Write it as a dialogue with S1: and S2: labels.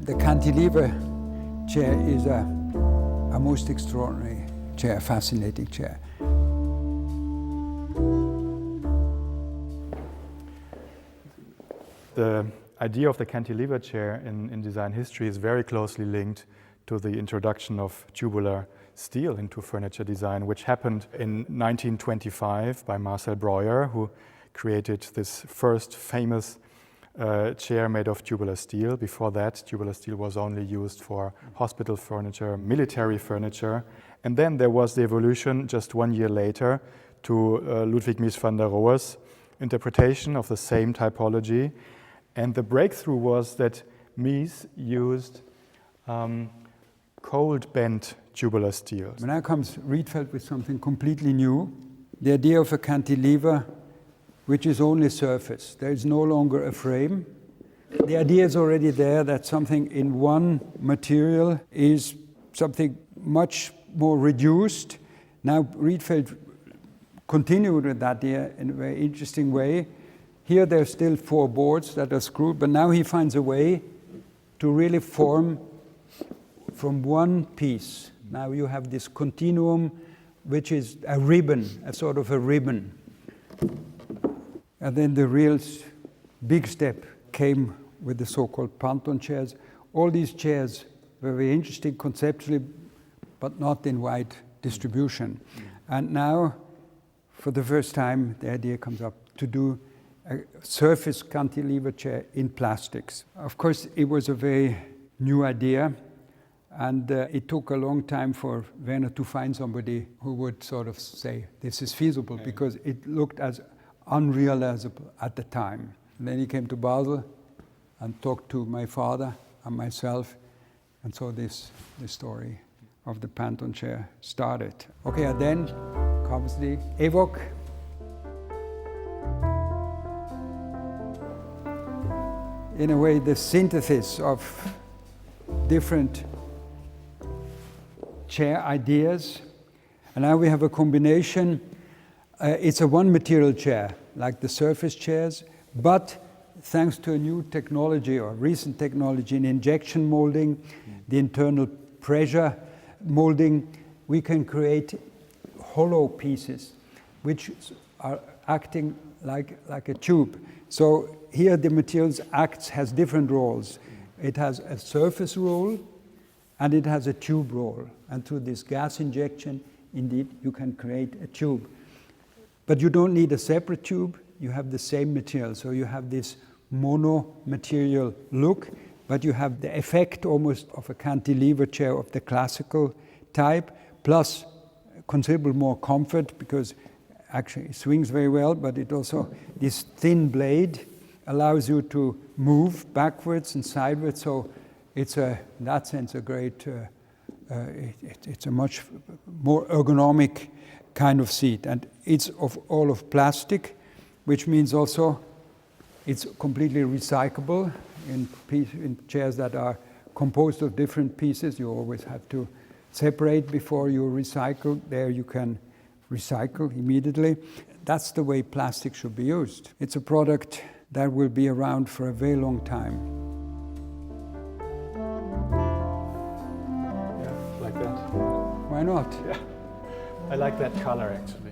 S1: The Cantilever Chair is a most extraordinary chair, fascinating chair.
S2: The idea of the cantilever chair in design history is very closely linked to the introduction of tubular steel into furniture design, which happened in 1925 by Marcel Breuer, who created this first famous chair made of tubular steel. Before that, tubular steel was only used for hospital furniture, military furniture. And then there was the evolution just 1 year later to Ludwig Mies van der Rohe's interpretation of the same typology. And the breakthrough was that Mies used cold bent tubular steel.
S1: Now comes Rietveld with something completely new, the idea of a cantilever which is only surface. There is no longer a frame. The idea is already there that something in one material is something much more reduced. Now Rietveld continued with that idea in a very interesting way. Here there's still 4 boards that are screwed, but now he finds a way to really form from one piece. Now you have this continuum, which is a ribbon, a sort of a ribbon. And then the real big step came with the so-called Panton-Chairs. All these chairs were very interesting conceptually, but not in wide distribution. And now, for the first time, the idea comes up to do a surface cantilever chair in plastics. Of course, it was a very new idea, and it took a long time for Werner to find somebody who would sort of say, this is feasible, because it looked as unrealizable at the time. And then he came to Basel and talked to my father and myself, and so this story of the Panton-Chair started. Okay, and then comes the EVO-C. In a way, the synthesis of different chair ideas. And now we have a combination. It's a one-material chair, like the surface chairs, but thanks to a new technology or recent technology in injection molding, the internal pressure molding, we can create hollow pieces which are acting like a tube. So here the materials has different roles. It has a surface role and it has a tube role. And through this gas injection, indeed, you can create a tube. But you don't need a separate tube, you have the same material. So you have this mono-material look, but you have the effect almost of a cantilever chair of the classical type, plus considerable more comfort, because actually it swings very well, but it also, this thin blade allows you to move backwards and sideways. So it's in that sense a great, it's a much more ergonomic kind of seat. And it's all of plastic, which means also it's completely recyclable. In chairs that are composed of different pieces, you always have to separate before you recycle. There you can recycle immediately. That's the way plastic should be used. It's a product that will be around for a very long time.
S2: Yeah, like that.
S1: Why not?
S2: Yeah. I like that color, actually.